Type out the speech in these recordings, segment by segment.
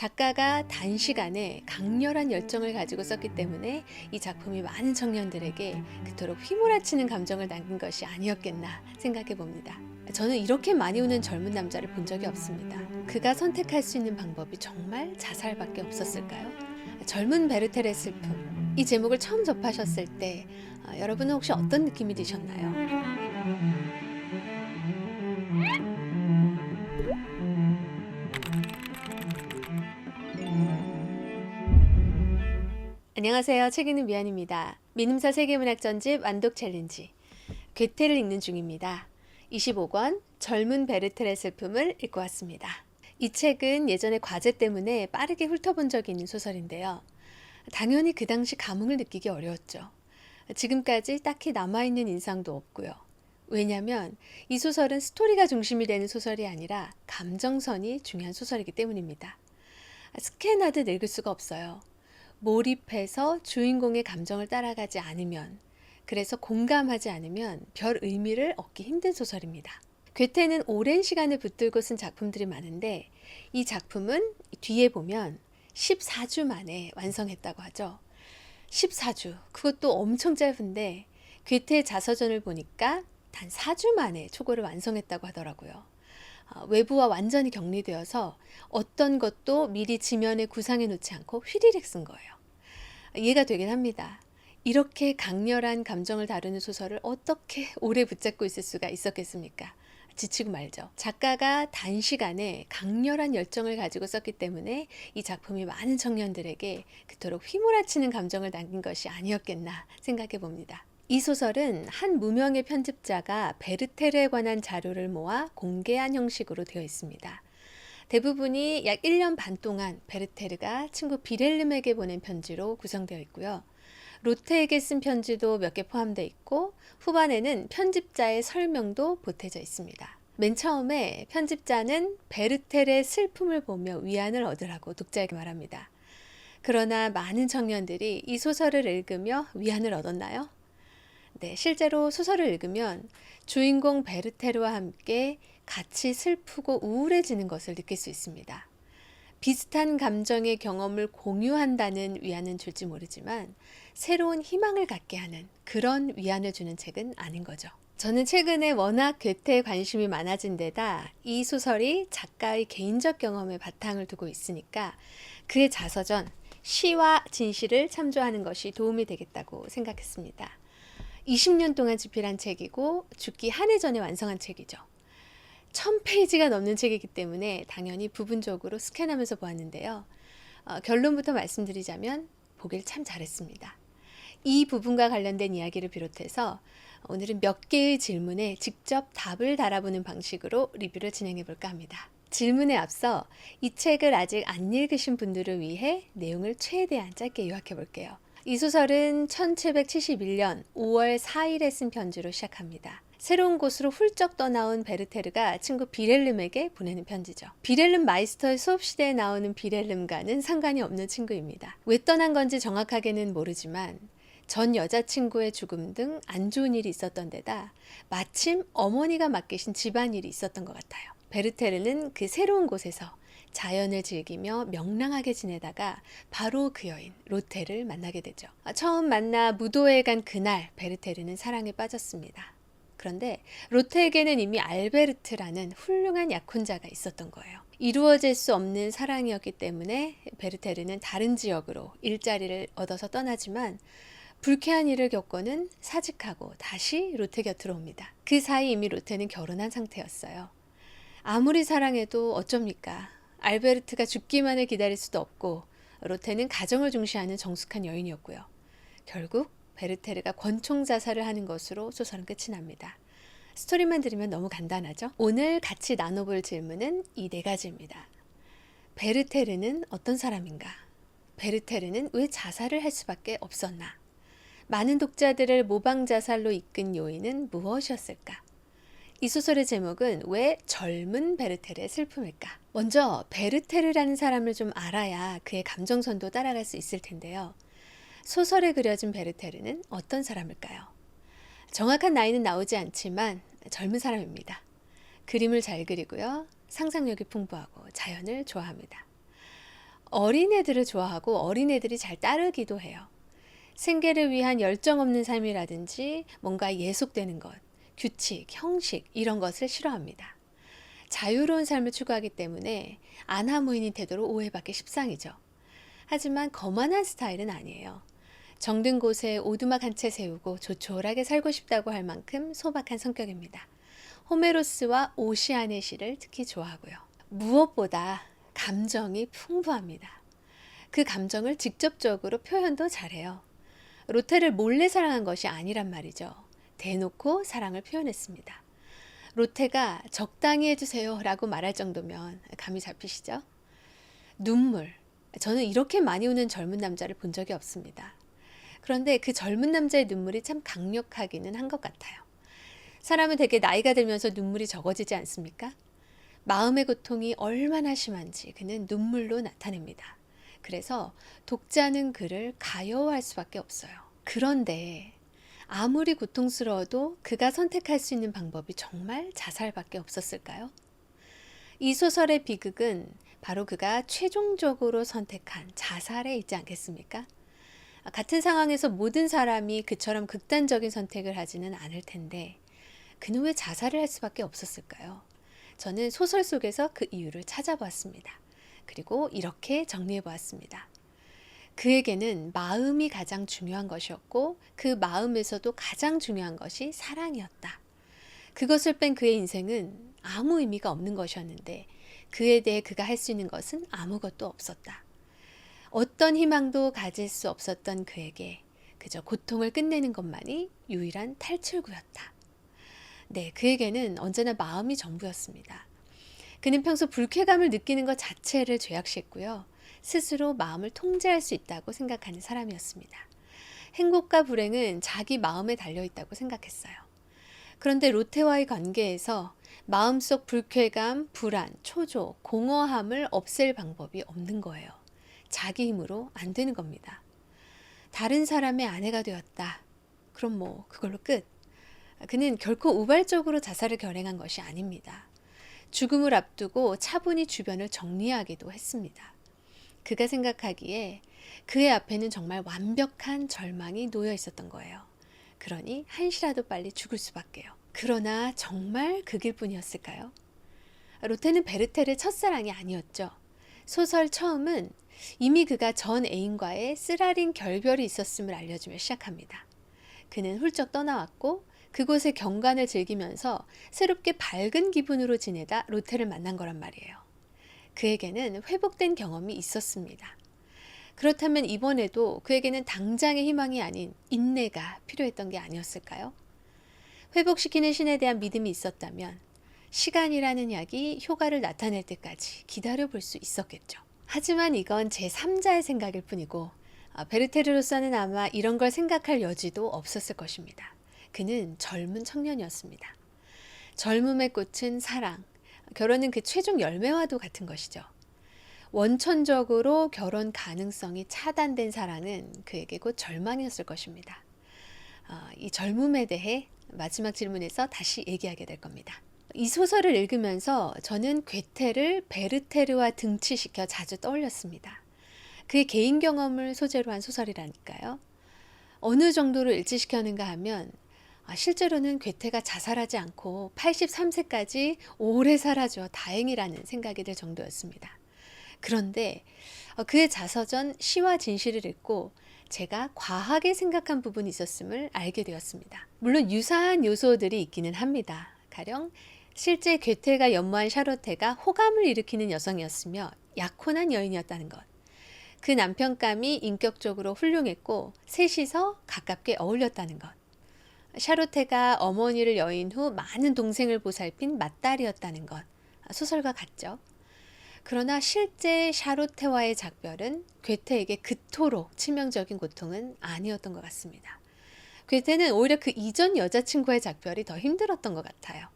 작가가 단시간에 강렬한 열정을 가지고 썼기 때문에 이 작품이 많은 청년들에게 그토록 휘몰아치는 감정을 남긴 것이 아니었겠나 생각해 봅니다. 저는 이렇게 많이 우는 젊은 남자를 본 적이 없습니다. 그가 선택할 수 있는 방법이 정말 자살밖에 없었을까요? 젊은 베르텔의 슬픔, 이 제목을 처음 접하셨을 때 여러분은 혹시 어떤 느낌이 드셨나요? 안녕하세요. 책 읽는 미안입니다. 민음사 세계문학 전집 완독 챌린지 괴테를 읽는 중입니다. 25권 젊은 베르텔의 슬픔을 읽고 왔습니다. 이 책은 예전에 과제 때문에 빠르게 훑어본 적이 있는 소설인데요. 당연히 그 당시 감흥을 느끼기 어려웠죠. 지금까지 딱히 남아있는 인상도 없고요. 왜냐하면 이 소설은 스토리가 중심이 되는 소설이 아니라 감정선이 중요한 소설이기 때문입니다. 스캔하듯 읽을 수가 없어요. 몰입해서 주인공의 감정을 따라가지 않으면, 그래서 공감하지 않으면 별 의미를 얻기 힘든 소설입니다. 괴테는 오랜 시간을 붙들고 쓴 작품들이 많은데 이 작품은 뒤에 보면 14주 만에 완성했다고 하죠. 14주, 그것도 엄청 짧은데 괴테의 자서전을 보니까 단 4주 만에 초고를 완성했다고 하더라고요. 외부와 완전히 격리되어서 어떤 것도 미리 지면에 구상해 놓지 않고 휘리릭 쓴 거예요. 이해가 되긴 합니다. 이렇게 강렬한 감정을 다루는 소설을 어떻게 오래 붙잡고 있을 수가 있었겠습니까? 지치고 말죠. 작가가 단시간에 강렬한 열정을 가지고 썼기 때문에 이 작품이 많은 청년들에게 그토록 휘몰아치는 감정을 남긴 것이 아니었겠나 생각해 봅니다. 이 소설은 한 무명의 편집자가 베르테르에 관한 자료를 모아 공개한 형식으로 되어 있습니다. 대부분이 약 1년 반 동안 베르테르가 친구 비렐름에게 보낸 편지로 구성되어 있고요. 로테에게 쓴 편지도 몇 개 포함되어 있고 후반에는 편집자의 설명도 보태져 있습니다. 맨 처음에 편집자는 베르테르의 슬픔을 보며 위안을 얻으라고 독자에게 말합니다. 그러나 많은 청년들이 이 소설을 읽으며 위안을 얻었나요? 네, 실제로 소설을 읽으면 주인공 베르테르와 함께 같이 슬프고 우울해지는 것을 느낄 수 있습니다. 비슷한 감정의 경험을 공유한다는 위안은 줄지 모르지만 새로운 희망을 갖게 하는 그런 위안을 주는 책은 아닌 거죠. 저는 최근에 워낙 괴테에 관심이 많아진 데다 이 소설이 작가의 개인적 경험에 바탕을 두고 있으니까 그의 자서전 시와 진시를 참조하는 것이 도움이 되겠다고 생각했습니다. 20년 동안 집필한 책이고 죽기 한 해 전에 완성한 책이죠. 1000페이지가 넘는 책이기 때문에 당연히 부분적으로 스캔하면서 보았는데요. 결론부터 말씀드리자면 보길 참 잘했습니다. 이 부분과 관련된 이야기를 비롯해서 오늘은 몇 개의 질문에 직접 답을 달아보는 방식으로 리뷰를 진행해 볼까 합니다. 질문에 앞서 이 책을 아직 안 읽으신 분들을 위해 내용을 최대한 짧게 요약해 볼게요. 이 소설은 1771년 5월 4일에 쓴 편지로 시작합니다. 새로운 곳으로 훌쩍 떠나온 베르테르가 친구 비렐름에게 보내는 편지죠. 비렐름 마이스터의 수업시대에 나오는 비렐름과는 상관이 없는 친구입니다. 왜 떠난 건지 정확하게는 모르지만 전 여자친구의 죽음 등 안 좋은 일이 있었던 데다 마침 어머니가 맡기신 집안일이 있었던 것 같아요. 베르테르는 그 새로운 곳에서 자연을 즐기며 명랑하게 지내다가 바로 그 여인 로테를 만나게 되죠. 처음 만나 무도회에 간 그날 베르테르는 사랑에 빠졌습니다. 그런데 로테에게는 이미 알베르트라는 훌륭한 약혼자가 있었던 거예요. 이루어질 수 없는 사랑이었기 때문에 베르테르는 다른 지역으로 일자리를 얻어서 떠나지만 불쾌한 일을 겪고는 사직하고 다시 로테 곁으로 옵니다. 그 사이 이미 로테는 결혼한 상태였어요. 아무리 사랑해도 어쩝니까? 알베르트가 죽기만을 기다릴 수도 없고 로테는 가정을 중시하는 정숙한 여인이었고요. 결국 베르테르가 권총 자살을 하는 것으로 소설은 끝이 납니다. 스토리만 들으면 너무 간단하죠? 오늘 같이 나눠볼 질문은 이 네 가지입니다. 베르테르는 어떤 사람인가? 베르테르는 왜 자살을 할 수밖에 없었나? 많은 독자들을 모방 자살로 이끈 요인은 무엇이었을까? 이 소설의 제목은 왜 젊은 베르테르의 슬픔일까? 먼저 베르테르라는 사람을 좀 알아야 그의 감정선도 따라갈 수 있을 텐데요. 소설에 그려진 베르테르는 어떤 사람일까요? 정확한 나이는 나오지 않지만 젊은 사람입니다. 그림을 잘 그리고요. 상상력이 풍부하고 자연을 좋아합니다. 어린애들을 좋아하고 어린애들이 잘 따르기도 해요. 생계를 위한 열정 없는 삶이라든지 뭔가 예속되는 것, 규칙, 형식 이런 것을 싫어합니다. 자유로운 삶을 추구하기 때문에 안하무인인 태도로 오해받기 십상이죠. 하지만 거만한 스타일은 아니에요. 정든 곳에 오두막 한 채 세우고 조촐하게 살고 싶다고 할 만큼 소박한 성격입니다. 호메로스와 오시아네 시를 특히 좋아하고요. 무엇보다 감정이 풍부합니다. 그 감정을 직접적으로 표현도 잘해요. 로테를 몰래 사랑한 것이 아니란 말이죠. 대놓고 사랑을 표현했습니다. 로테가 적당히 해주세요 라고 말할 정도면 감이 잡히시죠? 눈물. 저는 이렇게 많이 우는 젊은 남자를 본 적이 없습니다. 그런데 그 젊은 남자의 눈물이 참 강력하기는 한 것 같아요. 사람은 되게 나이가 들면서 눈물이 적어지지 않습니까? 마음의 고통이 얼마나 심한지 그는 눈물로 나타냅니다. 그래서 독자는 그를 가여워할 수밖에 없어요. 그런데 아무리 고통스러워도 그가 선택할 수 있는 방법이 정말 자살밖에 없었을까요? 이 소설의 비극은 바로 그가 최종적으로 선택한 자살에 있지 않겠습니까? 같은 상황에서 모든 사람이 그처럼 극단적인 선택을 하지는 않을 텐데 그는 왜 자살을 할 수밖에 없었을까요? 저는 소설 속에서 그 이유를 찾아보았습니다. 그리고 이렇게 정리해 보았습니다. 그에게는 마음이 가장 중요한 것이었고 그 마음에서도 가장 중요한 것이 사랑이었다. 그것을 뺀 그의 인생은 아무 의미가 없는 것이었는데 그에 대해 그가 할 수 있는 것은 아무것도 없었다. 어떤 희망도 가질 수 없었던 그에게 그저 고통을 끝내는 것만이 유일한 탈출구였다. 네, 그에게는 언제나 마음이 전부였습니다. 그는 평소 불쾌감을 느끼는 것 자체를 죄악시했고요. 스스로 마음을 통제할 수 있다고 생각하는 사람이었습니다. 행복과 불행은 자기 마음에 달려있다고 생각했어요. 그런데 로테와의 관계에서 마음속 불쾌감, 불안, 초조, 공허함을 없앨 방법이 없는 거예요. 자기 힘으로 안 되는 겁니다. 다른 사람의 아내가 되었다. 그럼 뭐 그걸로 끝. 그는 결코 우발적으로 자살을 결행한 것이 아닙니다. 죽음을 앞두고 차분히 주변을 정리하기도 했습니다. 그가 생각하기에 그의 앞에는 정말 완벽한 절망이 놓여 있었던 거예요. 그러니 한시라도 빨리 죽을 수밖에요. 그러나 정말 그 길뿐이었을까요? 로테는 베르테르의 첫사랑이 아니었죠. 소설 처음은 이미 그가 전 애인과의 쓰라린 결별이 있었음을 알려주며 시작합니다. 그는 훌쩍 떠나왔고 그곳의 경관을 즐기면서 새롭게 밝은 기분으로 지내다 로테를 만난 거란 말이에요. 그에게는 회복된 경험이 있었습니다. 그렇다면 이번에도 그에게는 당장의 희망이 아닌 인내가 필요했던 게 아니었을까요? 회복시키는 신에 대한 믿음이 있었다면 시간이라는 약이 효과를 나타낼 때까지 기다려볼 수 있었겠죠. 하지만 이건 제3자의 생각일 뿐이고 베르테르로서는 아마 이런 걸 생각할 여지도 없었을 것입니다. 그는 젊은 청년이었습니다. 젊음의 꽃은 사랑, 결혼은 그 최종 열매와도 같은 것이죠. 원천적으로 결혼 가능성이 차단된 사랑은 그에게 곧 절망이었을 것입니다. 이 젊음에 대해 마지막 질문에서 다시 얘기하게 될 겁니다. 이 소설을 읽으면서 저는 괴테를 베르테르와 등치시켜 자주 떠올렸습니다. 그의 개인 경험을 소재로 한 소설이라니까요. 어느 정도로 일치시켰는가 하면 실제로는 괴테가 자살하지 않고 83세까지 오래 살아줘 다행이라는 생각이 들 정도였습니다. 그런데 그의 자서전 시와 진실을 읽고 제가 과하게 생각한 부분이 있었음을 알게 되었습니다. 물론 유사한 요소들이 있기는 합니다. 가령 실제 괴테가 연모한 샤로테가 호감을 일으키는 여성이었으며 약혼한 여인이었다는 것. 그 남편감이 인격적으로 훌륭했고 셋이서 가깝게 어울렸다는 것. 샤로테가 어머니를 여인 후 많은 동생을 보살핀 맏딸이었다는 것. 소설과 같죠. 그러나 실제 샤로테와의 작별은 괴테에게 그토록 치명적인 고통은 아니었던 것 같습니다. 괴테는 오히려 그 이전 여자친구의 작별이 더 힘들었던 것 같아요.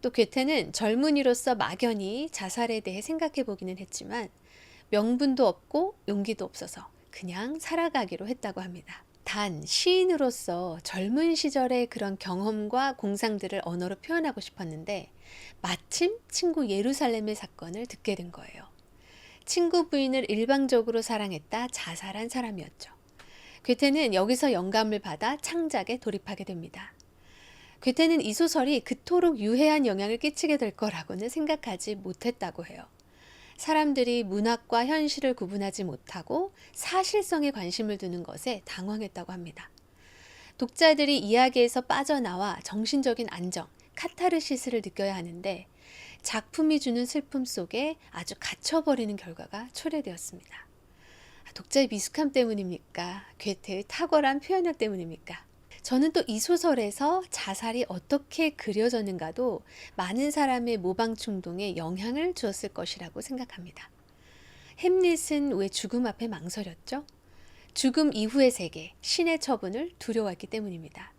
또 괴테는 젊은이로서 막연히 자살에 대해 생각해 보기는 했지만 명분도 없고 용기도 없어서 그냥 살아가기로 했다고 합니다. 단 시인으로서 젊은 시절의 그런 경험과 공상들을 언어로 표현하고 싶었는데 마침 친구 예루살렘의 사건을 듣게 된 거예요. 친구 부인을 일방적으로 사랑했다 자살한 사람이었죠. 괴테는 여기서 영감을 받아 창작에 돌입하게 됩니다. 괴테는 이 소설이 그토록 유해한 영향을 끼치게 될 거라고는 생각하지 못했다고 해요. 사람들이 문학과 현실을 구분하지 못하고 사실성에 관심을 두는 것에 당황했다고 합니다. 독자들이 이야기에서 빠져나와 정신적인 안정, 카타르시스를 느껴야 하는데 작품이 주는 슬픔 속에 아주 갇혀버리는 결과가 초래되었습니다. 독자의 미숙함 때문입니까? 괴테의 탁월한 표현력 때문입니까? 저는 또 이 소설에서 자살이 어떻게 그려졌는가도 많은 사람의 모방 충동에 영향을 주었을 것이라고 생각합니다. 햄릿은 왜 죽음 앞에 망설였죠? 죽음 이후의 세계, 신의 처분을 두려워했기 때문입니다.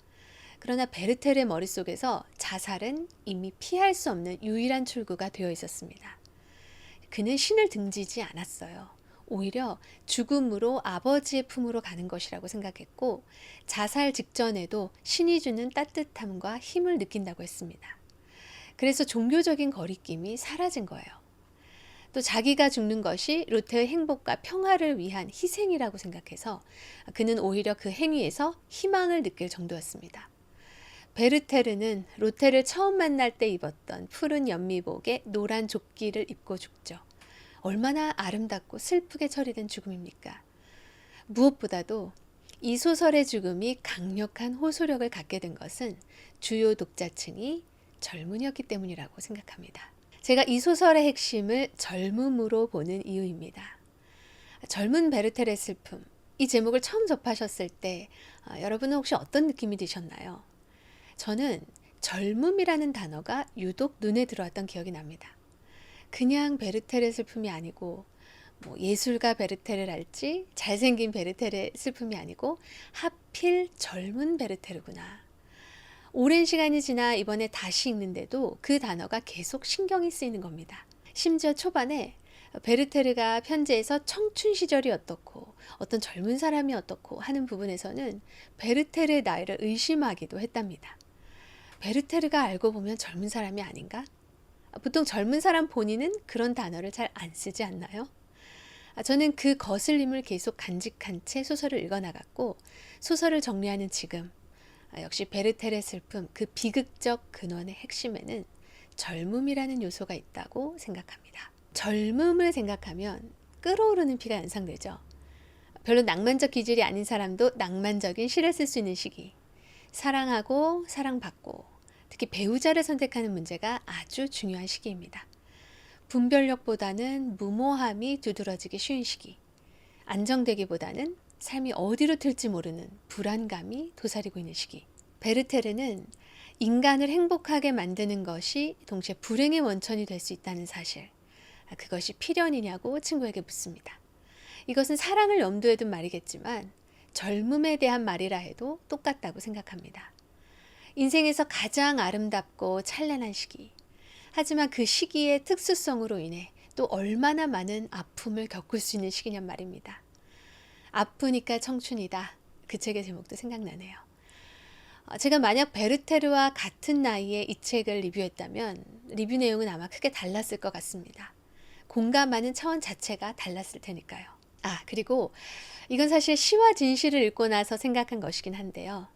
그러나 베르텔의 머릿속에서 자살은 이미 피할 수 없는 유일한 출구가 되어 있었습니다. 그는 신을 등지지 않았어요. 오히려 죽음으로 아버지의 품으로 가는 것이라고 생각했고 자살 직전에도 신이 주는 따뜻함과 힘을 느낀다고 했습니다. 그래서 종교적인 거리낌이 사라진 거예요. 또 자기가 죽는 것이 로테의 행복과 평화를 위한 희생이라고 생각해서 그는 오히려 그 행위에서 희망을 느낄 정도였습니다. 베르테르는 로테를 처음 만날 때 입었던 푸른 연미복에 노란 조끼를 입고 죽죠. 얼마나 아름답고 슬프게 처리된 죽음입니까? 무엇보다도 이 소설의 죽음이 강력한 호소력을 갖게 된 것은 주요 독자층이 젊은이였기 때문이라고 생각합니다. 제가 이 소설의 핵심을 젊음으로 보는 이유입니다. 젊은 베르텔의 슬픔, 이 제목을 처음 접하셨을 때 여러분은 혹시 어떤 느낌이 드셨나요? 저는 젊음이라는 단어가 유독 눈에 들어왔던 기억이 납니다. 그냥 베르텔의 슬픔이 아니고 예술가 베르테르랄지 잘생긴 베르텔의 슬픔이 아니고 하필 젊은 베르테르구나. 오랜 시간이 지나 이번에 다시 읽는데도 그 단어가 계속 신경이 쓰이는 겁니다. 심지어 초반에 베르테르가 편지에서 청춘 시절이 어떻고 어떤 젊은 사람이 어떻고 하는 부분에서는 베르테르의 나이를 의심하기도 했답니다. 베르테르가 알고 보면 젊은 사람이 아닌가? 보통 젊은 사람 본인은 그런 단어를 잘 안 쓰지 않나요? 저는 그 거슬림을 계속 간직한 채 소설을 읽어나갔고 소설을 정리하는 지금 역시 베르텔의 슬픔 그 비극적 근원의 핵심에는 젊음이라는 요소가 있다고 생각합니다. 젊음을 생각하면 끓어오르는 피가 연상되죠. 별로 낭만적 기질이 아닌 사람도 낭만적인 시를 쓸 수 있는 시기. 사랑하고 사랑받고 특히 배우자를 선택하는 문제가 아주 중요한 시기입니다. 분별력보다는 무모함이 두드러지기 쉬운 시기. 안정되기보다는 삶이 어디로 튈지 모르는 불안감이 도사리고 있는 시기. 베르테르는 인간을 행복하게 만드는 것이 동시에 불행의 원천이 될 수 있다는 사실. 그것이 필연이냐고 친구에게 묻습니다. 이것은 사랑을 염두에 둔 말이겠지만 젊음에 대한 말이라 해도 똑같다고 생각합니다. 인생에서 가장 아름답고 찬란한 시기. 하지만 그 시기의 특수성으로 인해 또 얼마나 많은 아픔을 겪을 수 있는 시기냔 말입니다. 아프니까 청춘이다. 그 책의 제목도 생각나네요. 제가 만약 베르테르와 같은 나이에 이 책을 리뷰했다면 리뷰 내용은 아마 크게 달랐을 것 같습니다. 공감하는 차원 자체가 달랐을 테니까요. 그리고 이건 사실 시와 진실을 읽고 나서 생각한 것이긴 한데요.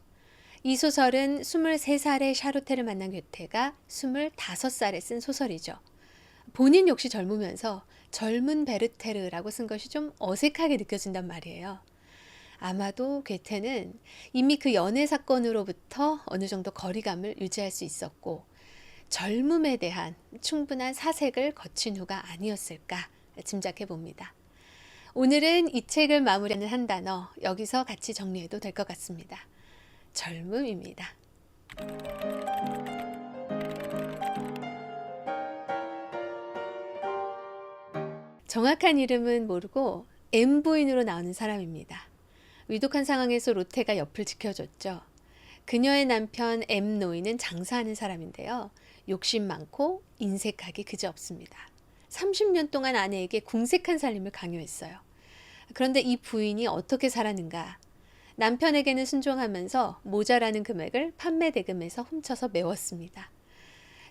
이 소설은 23살의 샤르테를 만난 괴테가 25살에 쓴 소설이죠. 본인 역시 젊으면서 젊은 베르테르라고 쓴 것이 좀 어색하게 느껴진단 말이에요. 아마도 괴테는 이미 그 연애 사건으로부터 어느 정도 거리감을 유지할 수 있었고 젊음에 대한 충분한 사색을 거친 후가 아니었을까 짐작해 봅니다. 오늘은 이 책을 마무리하는 한 단어 여기서 같이 정리해도 될 것 같습니다. 젊음입니다. 정확한 이름은 모르고 M 부인으로 나오는 사람입니다. 위독한 상황에서 로테가 옆을 지켜줬죠. 그녀의 남편 M 노인은 장사하는 사람인데요. 욕심 많고 인색하기 그지없습니다. 30년 동안 아내에게 궁색한 살림을 강요했어요. 그런데 이 부인이 어떻게 살았는가? 남편에게는 순종하면서 모자라는 금액을 판매 대금에서 훔쳐서 메웠습니다.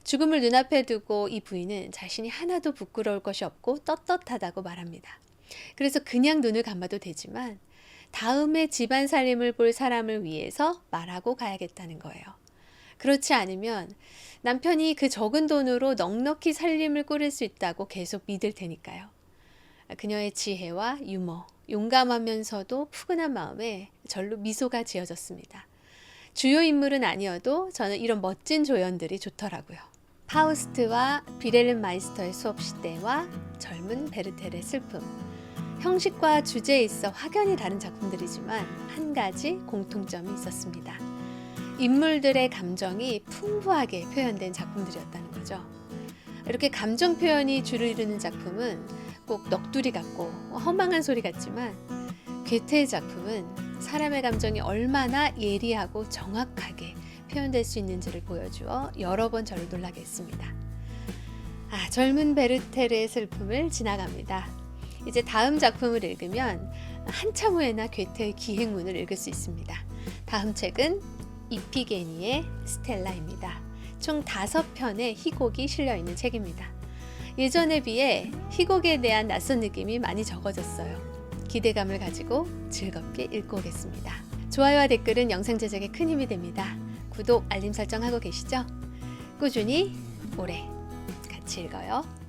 죽음을 눈앞에 두고 이 부인은 자신이 하나도 부끄러울 것이 없고 떳떳하다고 말합니다. 그래서 그냥 눈을 감아도 되지만 다음에 집안 살림을 볼 사람을 위해서 말하고 가야겠다는 거예요. 그렇지 않으면 남편이 그 적은 돈으로 넉넉히 살림을 꾸릴 수 있다고 계속 믿을 테니까요. 그녀의 지혜와 유머, 용감하면서도 푸근한 마음에 절로 미소가 지어졌습니다. 주요 인물은 아니어도 저는 이런 멋진 조연들이 좋더라고요. 파우스트와 비렐름 마이스터의 수업 시대와 젊은 베르텔의 슬픔. 형식과 주제에 있어 확연히 다른 작품들이지만 한 가지 공통점이 있었습니다. 인물들의 감정이 풍부하게 표현된 작품들이었다는 거죠. 이렇게 감정 표현이 주를 이루는 작품은 꼭 넋두리 같고 허망한 소리 같지만 괴테의 작품은 사람의 감정이 얼마나 예리하고 정확하게 표현될 수 있는지를 보여주어 여러 번 저를 놀라게 했습니다. 젊은 베르테르의 슬픔을 지나갑니다. 이제 다음 작품을 읽으면 한참 후에나 괴테의 기행문을 읽을 수 있습니다. 다음 책은 이피게니의 스텔라입니다. 총 5편의 희곡이 실려있는 책입니다. 예전에 비해 희곡에 대한 낯선 느낌이 많이 적어졌어요. 기대감을 가지고 즐겁게 읽고 오겠습니다. 좋아요와 댓글은 영상 제작에 큰 힘이 됩니다. 구독, 알림 설정하고 계시죠? 꾸준히 오래 같이 읽어요.